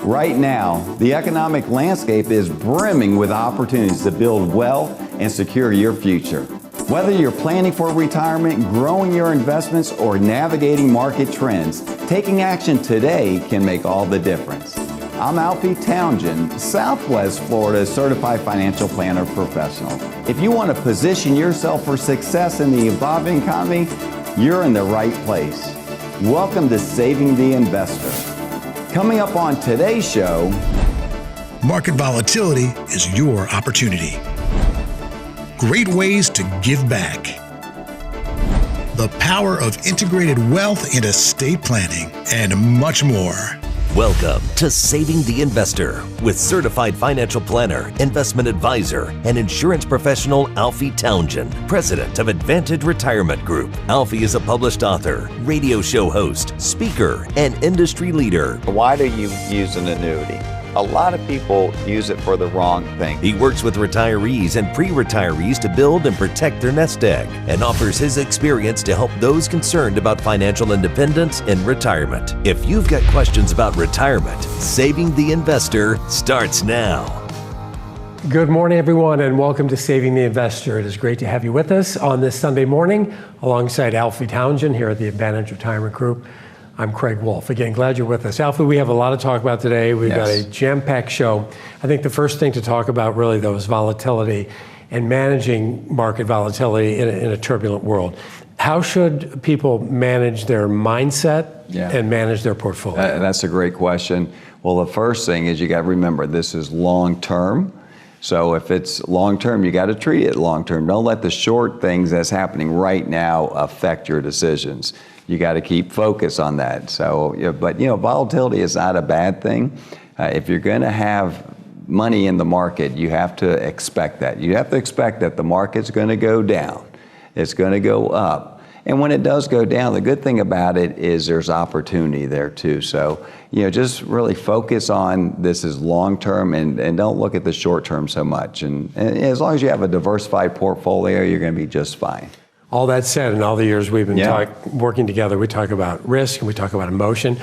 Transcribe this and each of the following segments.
Right now, the economic landscape is brimming with opportunities to build wealth and secure your future. Whether you're planning for retirement, growing your investments, or navigating market trends, taking action today can make all the difference. I'm Alfie Townsend, Southwest Florida's Certified Financial Planner Professional. If you want to position yourself for success in the evolving economy, you're in the right place. Welcome to Saving the Investor. Coming up on today's show, market volatility is your opportunity. Great ways to give back. The power of integrated wealth and estate planning, and much more. Welcome to Saving the Investor with certified financial planner, investment advisor, and insurance professional Alfie Townsend, president of Advantage Retirement Group. Alfie is a published author, radio show host, speaker, and industry leader. Why do you use an annuity? A lot of people use it for the wrong thing. He works with retirees and pre-retirees to build and protect their nest egg and offers his experience to help those concerned about financial independence in retirement. If you've got questions about retirement, Saving the Investor starts now. Good morning, everyone, and welcome to Saving the Investor. It is great to have you with us on this Sunday morning alongside Alfie Townsend here at the Advantage Retirement Group. I'm Craig Wolf. Again, glad you're with us. Alfie, we have a lot to talk about today. We've got a jam-packed show. I think the first thing to talk about really, though, is volatility and managing market volatility in a turbulent world. How should people manage their mindset and manage their portfolio? That's a great question. Well, the first thing is you got to remember this is long-term. So if it's long-term, you got to treat it long-term. Don't let the short things that's happening right now affect your decisions. You got to keep focus on that. So, but volatility is not a bad thing. If you're going to have money in the market, you have to expect that. You have to expect that the market's going to go down. It's going to go up. And when it does go down, the good thing about it is there's opportunity there too. So, just really focus on this is long-term and don't look at the short-term so much. And as long as you have a diversified portfolio, you're going to be just fine. All that said, in all the years we've been working together, we talk about risk and we talk about emotion.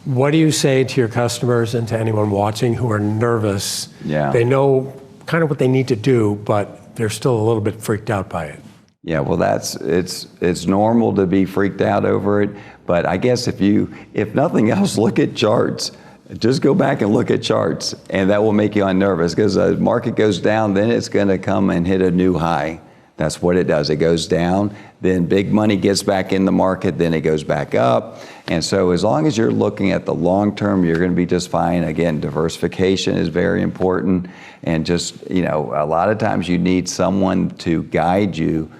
What do you say to your customers and to anyone watching who are nervous? They know kind of what they need to do, but they're still a little bit freaked out by it. Yeah, well, it's normal to be freaked out over it. But I guess if nothing else, look at charts. Just go back and look at charts, and that will make you unnervous because the market goes down, then it's going to come and hit a new high. That's what it does. It goes down, then big money gets back in the market, then it goes back up. And so as long as you're looking at the long term, you're going to be just fine. Again, diversification is very important. And just, a lot of times you need someone to guide you,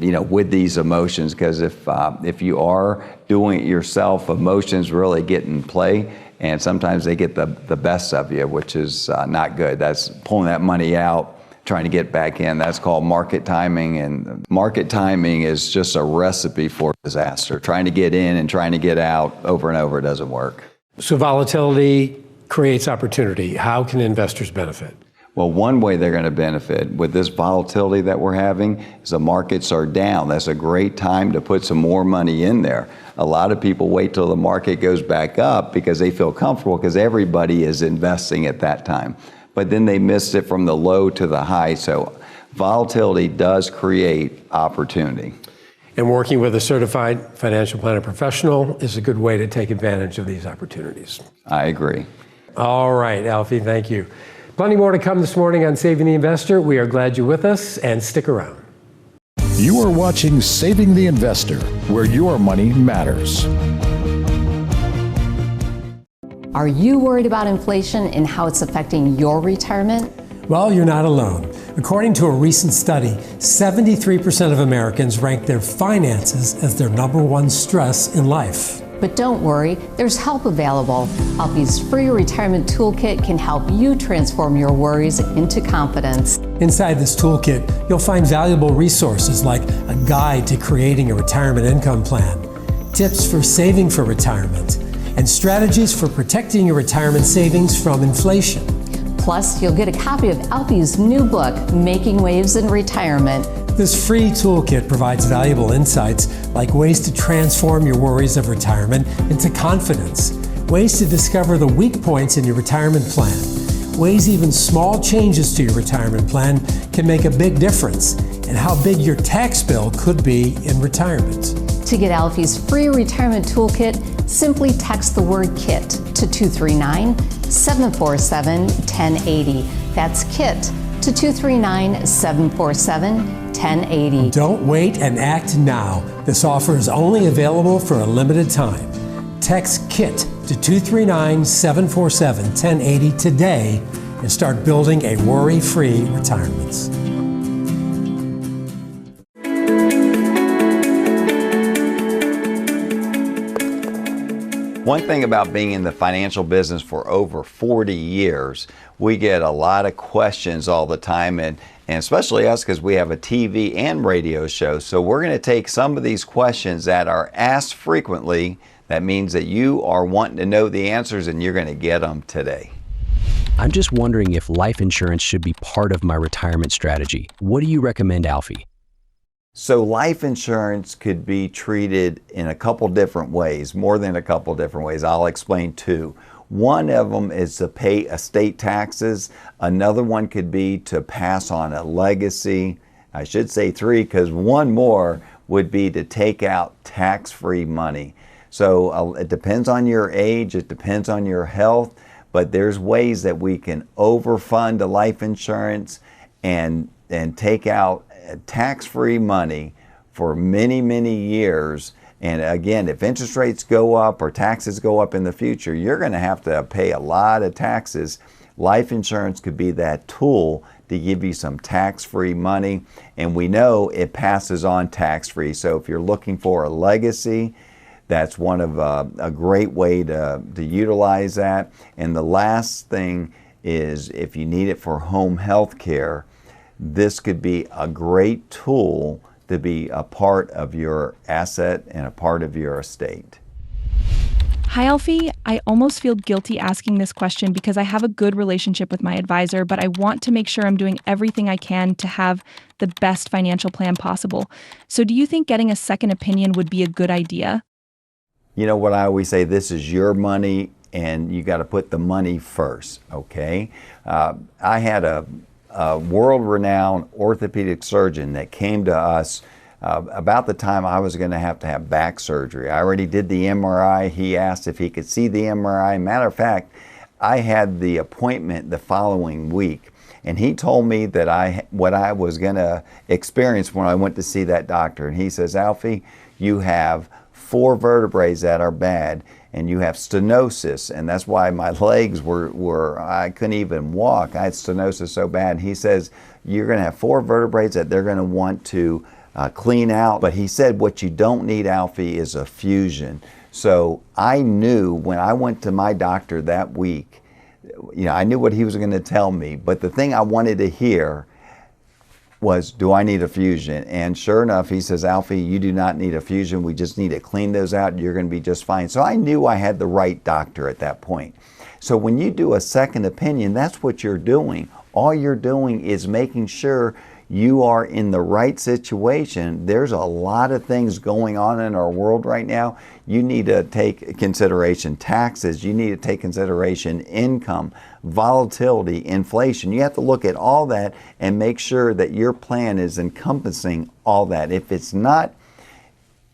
with these emotions. Because if you are doing it yourself, emotions really get in play. And sometimes they get the best of you, which is not good. That's pulling that money out, trying to get back in. That's called market timing, and market timing is just a recipe for disaster. Trying to get in and trying to get out over and over doesn't work. So volatility creates opportunity. How can investors benefit? Well, one way they're going to benefit with this volatility that we're having is the markets are down. That's a great time to put some more money in there. A lot of people wait till the market goes back up because they feel comfortable because everybody is investing at that time. But then they missed it from the low to the high. So volatility does create opportunity. And working with a certified financial planner professional is a good way to take advantage of these opportunities. I agree. All right, Alfie, thank you. Plenty more to come this morning on Saving the Investor. We are glad you're with us, and stick around. You are watching Saving the Investor, where your money matters. Are you worried about inflation and how it's affecting your retirement? Well, you're not alone. According to a recent study, 73% of Americans rank their finances as their number one stress in life. But don't worry, there's help available. Alfie's free retirement toolkit can help you transform your worries into confidence. Inside this toolkit, you'll find valuable resources like a guide to creating a retirement income plan, tips for saving for retirement, and strategies for protecting your retirement savings from inflation. Plus, you'll get a copy of Alfie's new book, Making Waves in Retirement. This free toolkit provides valuable insights like ways to transform your worries of retirement into confidence, ways to discover the weak points in your retirement plan, ways even small changes to your retirement plan can make a big difference, and how big your tax bill could be in retirement. To get Alfie's free retirement toolkit, simply text the word KIT to 239-747-1080. That's KIT to 239-747-1080. Don't wait and act now. This offer is only available for a limited time. Text KIT to 239-747-1080 today and start building a worry-free retirement. One thing about being in the financial business for over 40 years, we get a lot of questions all the time, and especially us because we have a TV and radio show. So we're going to take some of these questions that are asked frequently. That means that you are wanting to know the answers, and you're going to get them today. I'm just wondering if life insurance should be part of my retirement strategy. What do you recommend, Alfie? So life insurance could be treated in a couple different ways, more than a couple different ways. I'll explain two. One of them is to pay estate taxes. Another one could be to pass on a legacy. I should say three, because one more would be to take out tax-free money. So it depends on your age, it depends on your health, but there's ways that we can overfund a life insurance and take out tax-free money for many, many years. And again, if interest rates go up or taxes go up in the future, you're going to have to pay a lot of taxes. Life insurance could be that tool to give you some tax-free money, and we know it passes on tax-free. So if you're looking for a legacy, that's one of a great way to utilize that. And the last thing is if you need it for home health care, this could be a great tool to be a part of your asset and a part of your estate. Hi, Alfie. I almost feel guilty asking this question because I have a good relationship with my advisor, but I want to make sure I'm doing everything I can to have the best financial plan possible. So do you think getting a second opinion would be a good idea? You know what I always say, this is your money and you got to put the money first, okay? I had a world-renowned orthopedic surgeon that came to us about the time I was going to have back surgery. I already did the MRI. He asked if he could see the MRI. Matter of fact, I had the appointment the following week, and he told me that what I was going to experience when I went to see that doctor. And he says, Alfie, you have 4 vertebrae that are bad, and you have stenosis, and that's why my legs were I couldn't even walk. I had stenosis so bad. He says, you're going to have 4 vertebrae that they're going to want to clean out. But he said, what you don't need, Alfie, is a fusion. So I knew when I went to my doctor that week, you know, I knew what he was going to tell me. But the thing I wanted to hear was, do I need a fusion? And sure enough, he says, Alfie, you do not need a fusion. We just need to clean those out and you're going to be just fine. So I knew I had the right doctor at that point. So when you do a second opinion, that's what you're doing. All you're doing is making sure you are in the right situation. There's a lot of things going on in our world right now. You need to take consideration taxes. You need to take consideration income, volatility, inflation. You have to look at all that and make sure that your plan is encompassing all that. If it's not,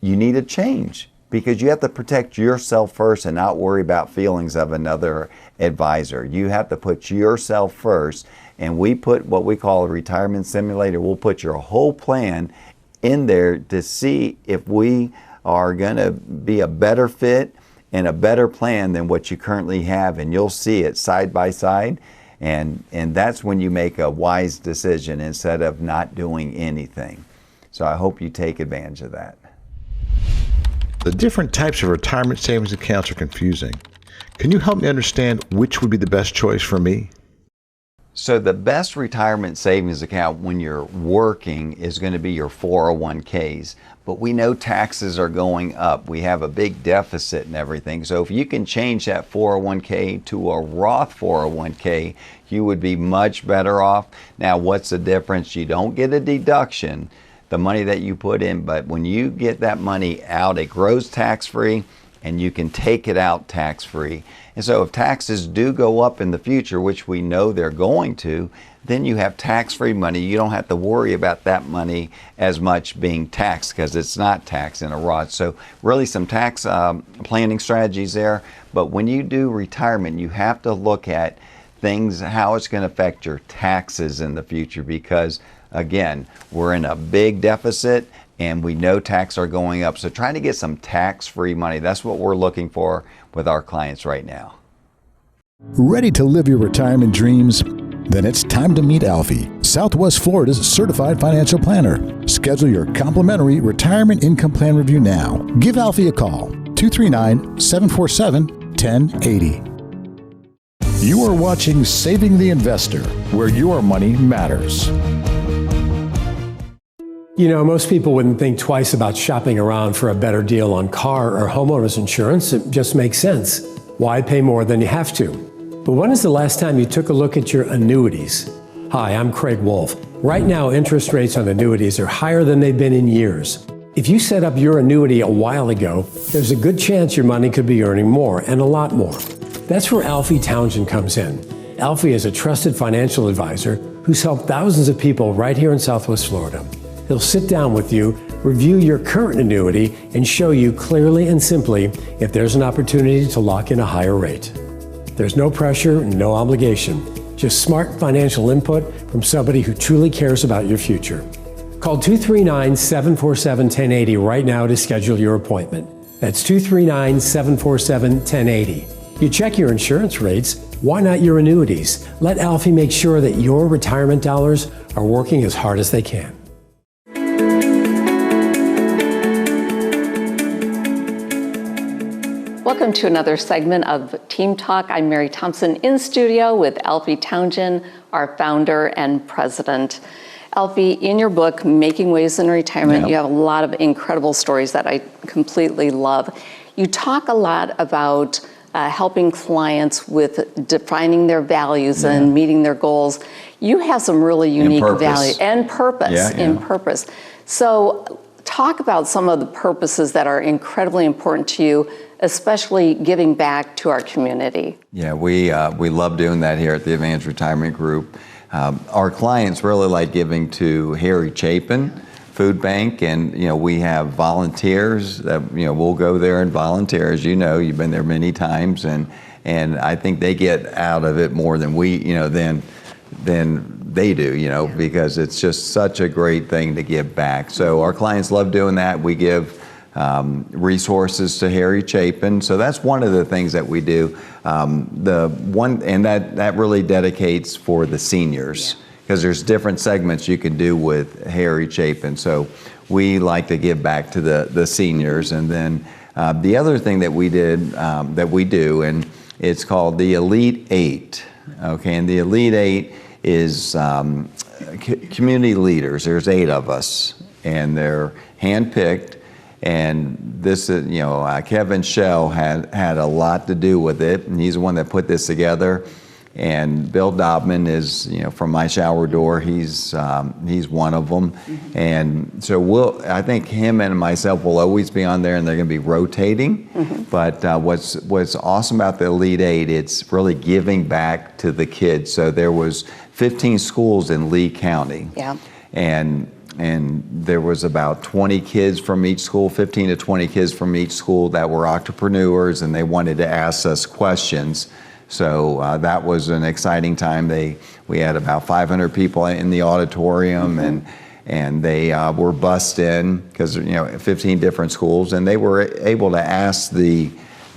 you need to change, because you have to protect yourself first and not worry about feelings of another advisor. You have to put yourself first. And we put what we call a retirement simulator. We'll put your whole plan in there to see if we are going to be a better fit and a better plan than what you currently have. And you'll see it side by side. And that's when you make a wise decision instead of not doing anything. So I hope you take advantage of that. The different types of retirement savings accounts are confusing. Can you help me understand which would be the best choice for me? So the best retirement savings account when you're working is going to be your 401ks. But we know taxes are going up. We have a big deficit and everything. So if you can change that 401k to a Roth 401k, you would be much better off. Now, what's the difference? You don't get a deduction, the money that you put in, but when you get that money out, it grows tax-free and you can take it out tax-free. And so if taxes do go up in the future, which we know they're going to, then you have tax-free money. You don't have to worry about that money as much being taxed because it's not taxed in a Roth. So really some tax planning strategies there. But when you do retirement, you have to look at things, how it's going to affect your taxes in the future, because again, we're in a big deficit and we know taxes are going up. So trying to get some tax-free money, that's what we're looking for with our clients right now. Ready to live your retirement dreams? Then it's time to meet Alfie, Southwest Florida's certified financial planner. Schedule your complimentary retirement income plan review now. Give Alfie a call, 239-747-1080. You are watching Saving the Investor, where your money matters. You know, most people wouldn't think twice about shopping around for a better deal on car or homeowners insurance. It just makes sense. Why pay more than you have to? But when is the last time you took a look at your annuities? Hi, I'm Craig Wolf. Right now, interest rates on annuities are higher than they've been in years. If you set up your annuity a while ago, there's a good chance your money could be earning more, and a lot more. That's where Alfie Townsend comes in. Alfie is a trusted financial advisor who's helped thousands of people right here in Southwest Florida. He'll sit down with you, review your current annuity, and show you clearly and simply if there's an opportunity to lock in a higher rate. There's no pressure, no obligation, just smart financial input from somebody who truly cares about your future. Call 239-747-1080 right now to schedule your appointment. That's 239-747-1080. You check your insurance rates, why not your annuities? Let Alfie make sure that your retirement dollars are working as hard as they can. Welcome to another segment of Team Talk. I'm Mary Thompson in studio with Alfie Townsend, our founder and president. Alfie, in your book, Making Waves in Retirement, you have a lot of incredible stories that I completely love. You talk a lot about helping clients with defining their values and meeting their goals. You have some really unique values and purpose. So talk about some of the purposes that are incredibly important to you, especially giving back to our community. Yeah, we love doing that here at the Advanced Retirement Group. Our clients really like giving to Harry Chapin Food Bank, and we have volunteers that we'll go there and volunteer. As you know, you've been there many times, and I think they get out of it more than we than they do, because it's just such a great thing to give back. So our clients love doing that. We give resources to Harry Chapin. So that's one of the things that we do. That really dedicates for the seniors, because there's different segments you can do with Harry Chapin. So we like to give back to the seniors. And then the other thing that we do, and it's called the Elite Eight. Okay, and the Elite Eight is community leaders. There's 8 of us, and they're handpicked. And this is, Kevin Shell had a lot to do with it, and he's the one that put this together. And Bill Dobman is, from My Shower Door. He's one of them. Mm-hmm. And so I think him and myself will always be on there, and they're going to be rotating. Mm-hmm. But what's awesome about the Elite Eight, it's really giving back to the kids. So there was 15 schools in Lee County. Yeah. And there was about 20 kids from each school, 15 to 20 kids from each school that were entrepreneurs, and they wanted to ask us questions. So that was an exciting time. We had about 500 people in the auditorium, mm-hmm. and they were bussed in because 15 different schools, and they were able to ask the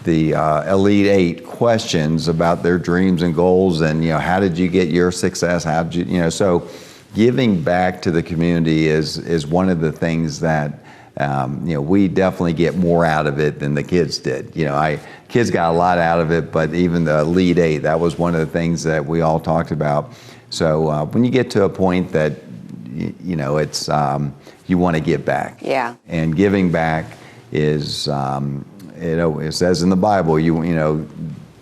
Elite Eight questions about their dreams and goals, and how did you get your success? How did you so giving back to the community is one of the things that we definitely get more out of it than the kids did. Kids got a lot out of it, but even the Elite Eight, that was one of the things that we all talked about. So when you get to a point that it's you want to give back. Yeah. And giving back is it says in the Bible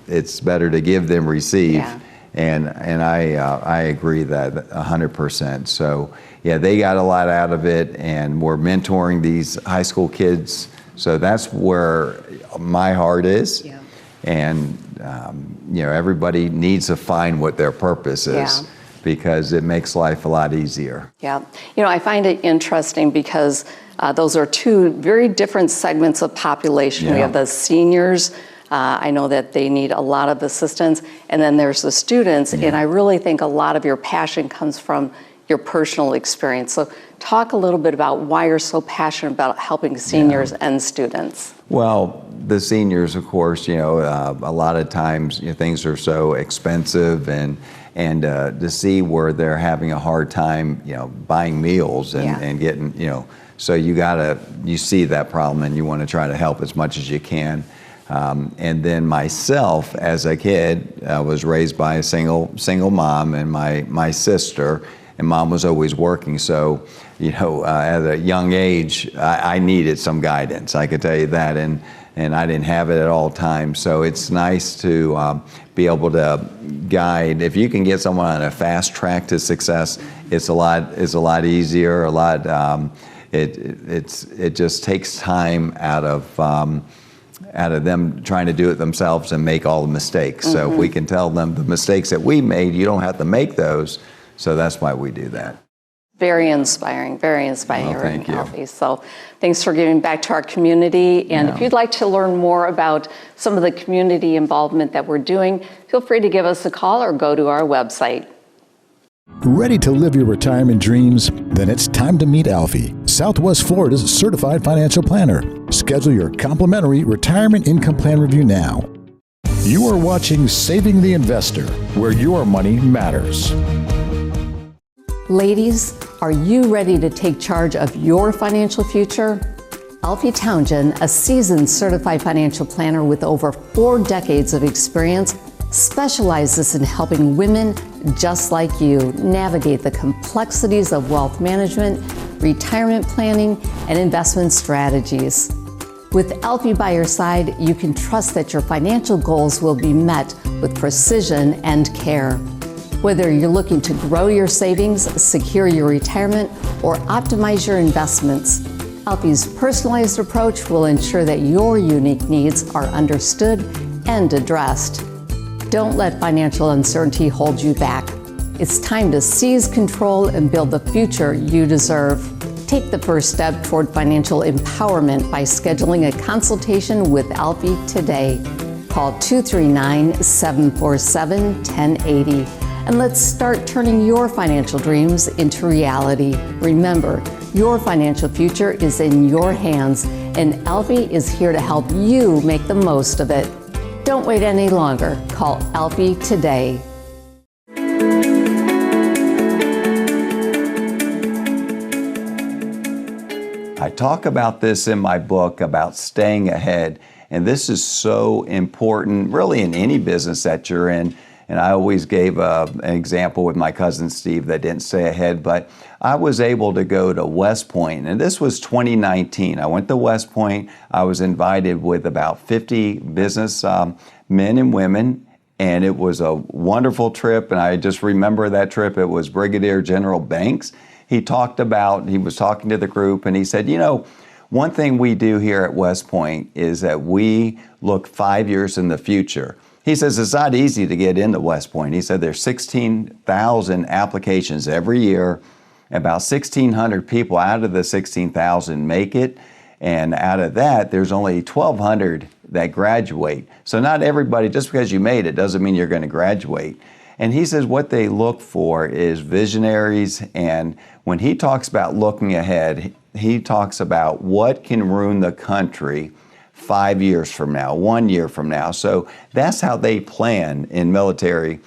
it's better to give than receive. Yeah. And I agree that 100%. So yeah, they got a lot out of it, and we're mentoring these high school kids So that's where my heart is. Yeah. And, everybody needs to find what their purpose is because it makes life a lot easier. Yeah. I find it interesting because those are two very different segments of population. Yeah. We have the seniors. I know that they need a lot of assistance. And then there's the students. Yeah. And I really think a lot of your passion comes from your personal experience. So talk a little bit about why you're so passionate about helping seniors and students. Well, the seniors, of course, a lot of times things are so expensive, and to see where they're having a hard time, buying meals and getting, so you see that problem and you want to try to help as much as you can. And then myself, as a kid, was raised by a single mom and my sister, and mom was always working. So, at a young age, I needed some guidance. I could tell you that, and I didn't have it at all times. So it's nice to be able to guide. If you can get someone on a fast track to success, it's a lot easier. It just takes time out of them trying to do it themselves and make all the mistakes. Mm-hmm. So if we can tell them the mistakes that we made, you don't have to make those. So that's why we do that. Very inspiring, Well, thank you. Alfie. So thanks for giving back to our community. And if you'd like to learn more about some of the community involvement that we're doing, feel free to give us a call or go to our website. Ready to live your retirement dreams? Then it's time to meet Alfie, Southwest Florida's certified financial planner. Schedule your complimentary retirement income plan review now. You are watching Saving the Investor, where your money matters. Ladies, are you ready to take charge of your financial future? Alfie Towngen, a seasoned certified financial planner with over 4 decades of experience, specializes in helping women just like you navigate the complexities of wealth management, retirement planning, and investment strategies. With Alfie by your side, you can trust that your financial goals will be met with precision and care. Whether you're looking to grow your savings, secure your retirement, or optimize your investments, Alfie's personalized approach will ensure that your unique needs are understood and addressed. Don't let financial uncertainty hold you back. It's time to seize control and build the future you deserve. Take the first step toward financial empowerment by scheduling a consultation with Alfie today. Call 239-747-1080 and let's start turning your financial dreams into reality. Remember, your financial future is in your hands, and Alfie is here to help you make the most of it. Don't wait any longer. Call Alfie today. I talk about this in my book about staying ahead, and this is so important really in any business that you're in. And I always gave an example with my cousin Steve that didn't stay ahead, but I was able to go to West Point, and this was 2019. I went to West Point. I was invited with about 50 business men and women, and it was a wonderful trip, and I just remember that trip. It was Brigadier General Banks. He was talking to the group, and he said, one thing we do here at West Point is that we look 5 years in the future. He says it's not easy to get into West Point. He said there's 16,000 applications every year. About 1,600 people out of the 16,000 make it. And out of that, there's only 1,200 that graduate. So not everybody, just because you made it, doesn't mean you're going to graduate. And he says what they look for is visionaries. And when he talks about looking ahead, he talks about what can ruin the country 5 years from now, 1 year from now. So that's how they plan in military,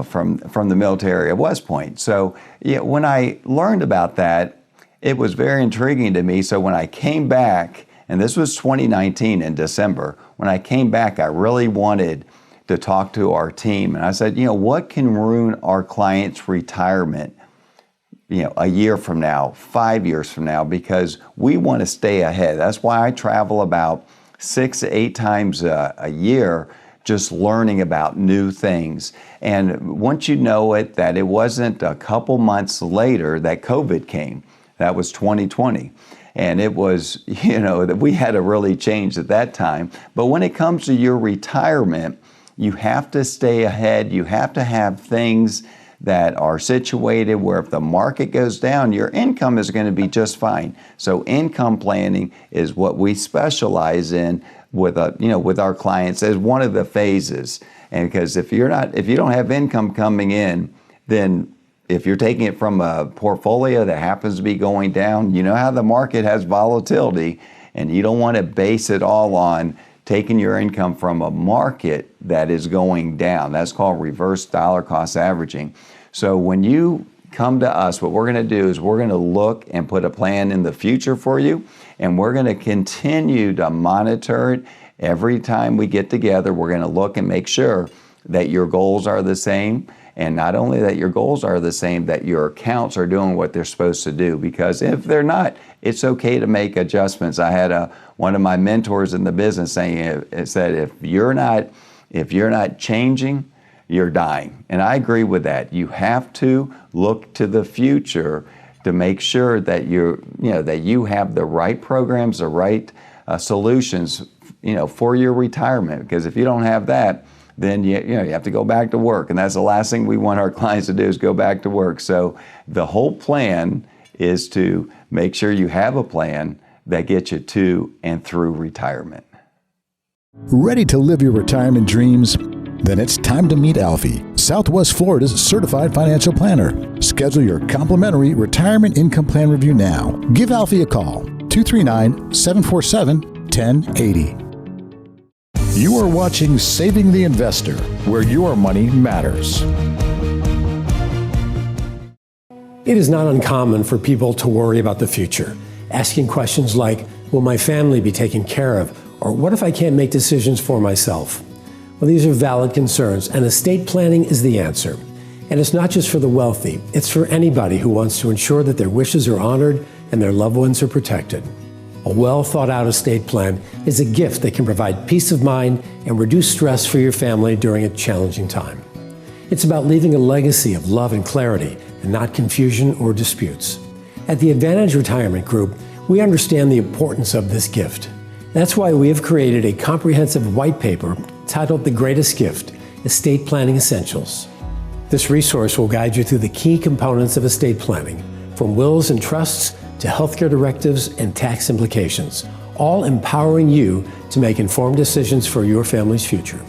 from the military of West Point. So when I learned about that, it was very intriguing to me. So when I came back, and this was 2019 in December, when I came back, I really wanted to talk to our team. And I said, what can ruin our clients' retirement, a year from now, 5 years from now, because we want to stay ahead. That's why I travel about 6 to 8 times a year, just learning about new things. And once you know it, that it wasn't a couple months later that COVID came. That was 2020. And it was, that we had to really change at that time. But when it comes to your retirement, you have to stay ahead. You have to have things that are situated where if the market goes down, your income is going to be just fine. So income planning is what we specialize in with our clients as one of the phases. And because if you don't have income coming in, then if you're taking it from a portfolio that happens to be going down, you know how the market has volatility, and you don't want to base it all on taking your income from a market that is going down. That's called reverse dollar cost averaging. So when you come to us, what we're going to do is we're going to look and put a plan in the future for you, and we're going to continue to monitor it. Every time we get together, we're going to look and make sure that your goals are the same. And not only that your goals are the same, that your accounts are doing what they're supposed to do. Because if they're not, it's okay to make adjustments. I had one of my mentors in the business saying, it said, if you're not changing, you're dying. And I agree with that. You have to look to the future to make sure that that you have the right programs, the right solutions, for your retirement. Because if you don't have that, then you have to go back to work. And that's the last thing we want our clients to do is go back to work. So the whole plan is to make sure you have a plan that gets you to and through retirement. Ready to live your retirement dreams? Then it's time to meet Alfie, Southwest Florida's certified financial planner. Schedule your complimentary retirement income plan review now. Give Alfie a call, 239-747-1080. You are watching Saving the Investor, where your money matters. It is not uncommon for people to worry about the future, asking questions like, will my family be taken care of? Or what if I can't make decisions for myself? Well, these are valid concerns, and estate planning is the answer. And it's not just for the wealthy, it's for anybody who wants to ensure that their wishes are honored and their loved ones are protected. A well-thought-out estate plan is a gift that can provide peace of mind and reduce stress for your family during a challenging time. It's about leaving a legacy of love and clarity, and not confusion or disputes. At the Advantage Retirement Group, we understand the importance of this gift. That's why we have created a comprehensive white paper titled The Greatest Gift: Estate Planning Essentials. This resource will guide you through the key components of estate planning, from wills and trusts to healthcare directives and tax implications, all empowering you to make informed decisions for your family's future.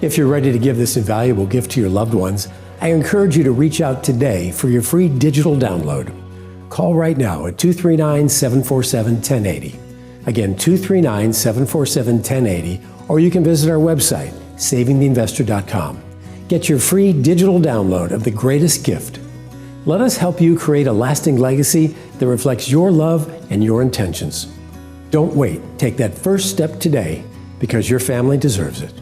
If you're ready to give this invaluable gift to your loved ones, I encourage you to reach out today for your free digital download. Call right now at 239-747-1080. Again, 239-747-1080, or you can visit our website, savingtheinvestor.com. Get your free digital download of The Greatest Gift. Let us help you create a lasting legacy that reflects your love and your intentions. Don't wait. Take that first step today, because your family deserves it.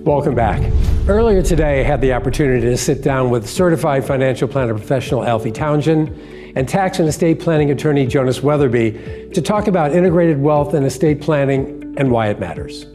Welcome back. Earlier today, I had the opportunity to sit down with certified financial planner professional Alfie Townsend and tax and estate planning attorney Jonas Weatherby to talk about integrated wealth and estate planning and why it matters.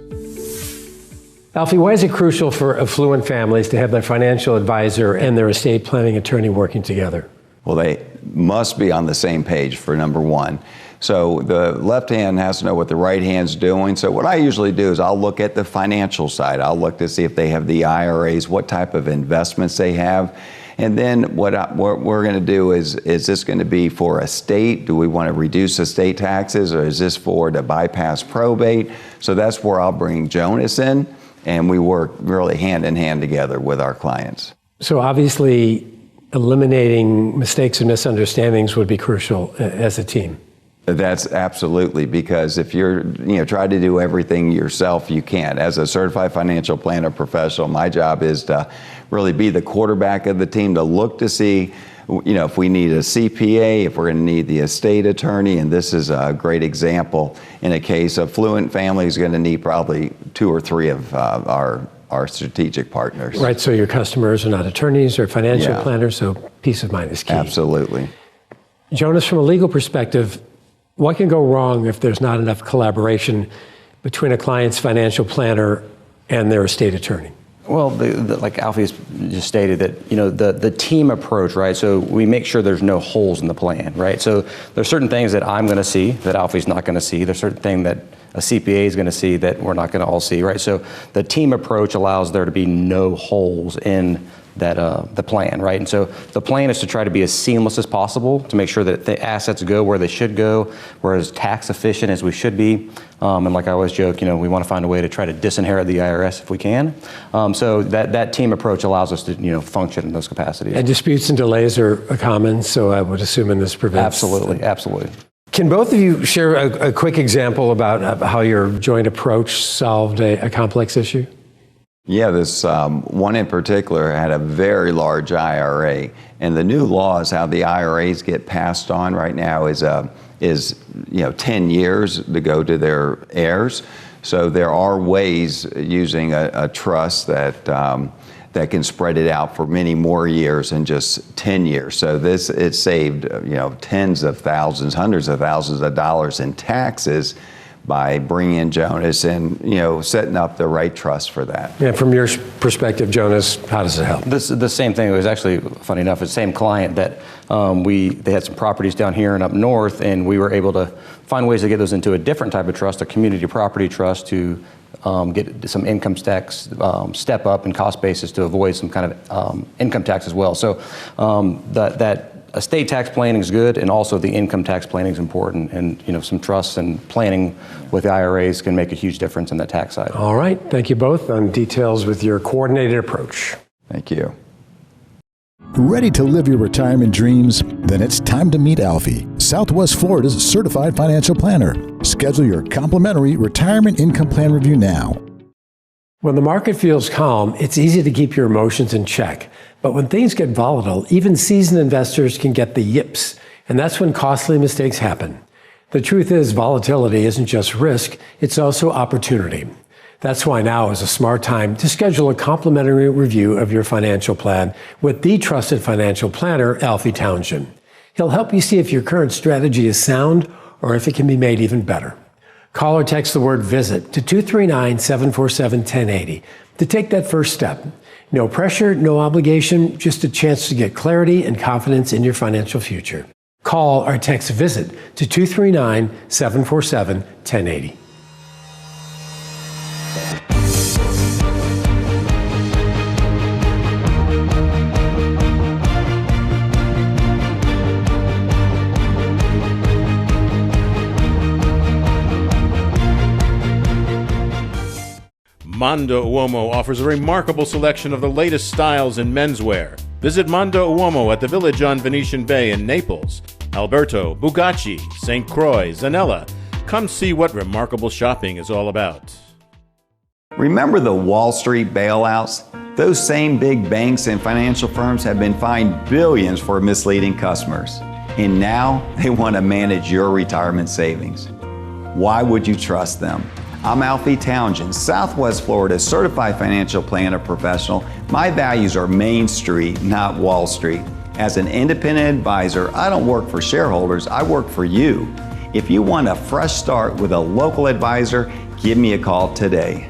Alfie, why is it crucial for affluent families to have their financial advisor and their estate planning attorney working together? Well, they must be on the same page, for number one. So the left hand has to know what the right hand's doing. So what I usually do is I'll look at the financial side. I'll look to see if they have the IRAs, what type of investments they have. And then what we're going to do is this going to be for estate? Do we want to reduce estate taxes, or is this for to bypass probate? So that's where I'll bring Jonas in, and we work really hand in hand together with our clients. So obviously, eliminating mistakes and misunderstandings would be crucial as a team. That's absolutely, because if you're try to do everything yourself, you can't. As a certified financial planner professional, my job is to really be the quarterback of the team, to look to see if we need a CPA, if we're going to need the estate attorney, and this is a great example. In a case, affluent family is going to need probably 2 or 3 of our strategic partners. Right, so your customers are not attorneys or financial planners, so peace of mind is key. Absolutely. Jonas, from a legal perspective, what can go wrong if there's not enough collaboration between a client's financial planner and their estate attorney? Well, like Alfie just stated, that the team approach, right? So we make sure there's no holes in the plan, right? So there's certain things that I'm going to see that Alfie's not going to see. There's certain things that a CPA is going to see that we're not going to all see, right? So the team approach allows there to be no holes in that the plan, right? And so the plan is to try to be as seamless as possible to make sure that the assets go where they should go, we're as tax efficient as we should be. And like I always joke, we want to find a way to try to disinherit the IRS if we can. So that team approach allows us to function in those capacities. And disputes and delays are common, so I would assume in this prevents. Absolutely. Can both of you share a quick example about how your joint approach solved a complex issue? Yeah, this one in particular had a very large IRA, and the new law is how the IRAs get passed on right now is 10 years to go to their heirs. So there are ways using a trust that can spread it out for many more years than just 10 years. So it saved tens of thousands, hundreds of thousands of dollars in taxes by bringing in Jonas and setting up the right trust for that. Yeah, from your perspective, Jonas, how does it help? The same thing. It was actually funny enough. The same client that they had some properties down here and up north, and we were able to find ways to get those into a different type of trust, a community property trust, to get some income tax step up in cost basis to avoid some kind of income tax as well. So that estate tax planning is good, and also the income tax planning is important. And some trusts and planning with the IRAs can make a huge difference in that tax side. All right, thank you both on details with your coordinated approach. Thank you. Ready to live your retirement dreams? Then it's time to meet Alfie, Southwest Florida's certified financial planner. Schedule your complimentary retirement income plan review now. When the market feels calm, it's easy to keep your emotions in check. But when things get volatile, even seasoned investors can get the yips, and that's when costly mistakes happen. The truth is, volatility isn't just risk, it's also opportunity. That's why now is a smart time to schedule a complimentary review of your financial plan with the trusted financial planner, Alfie Townshend. He'll help you see if your current strategy is sound or if it can be made even better. Call or text the word VISIT to 239-747-1080 to take that first step. No pressure, no obligation, just a chance to get clarity and confidence in your financial future. Call or text VISIT to 239-747-1080. Mondo Uomo offers a remarkable selection of the latest styles in menswear. Visit Mondo Uomo at the Village on Venetian Bay in Naples, Alberto, Bugacci, St. Croix, Zanella. Come see what remarkable shopping is all about. Remember the Wall Street bailouts? Those same big banks and financial firms have been fined billions for misleading customers. And now they want to manage your retirement savings. Why would you trust them? I'm Alfie Townshend, Southwest Florida's certified financial planner professional. My values are Main Street, not Wall Street. As an independent advisor, I don't work for shareholders, I work for you. If you want a fresh start with a local advisor, give me a call today.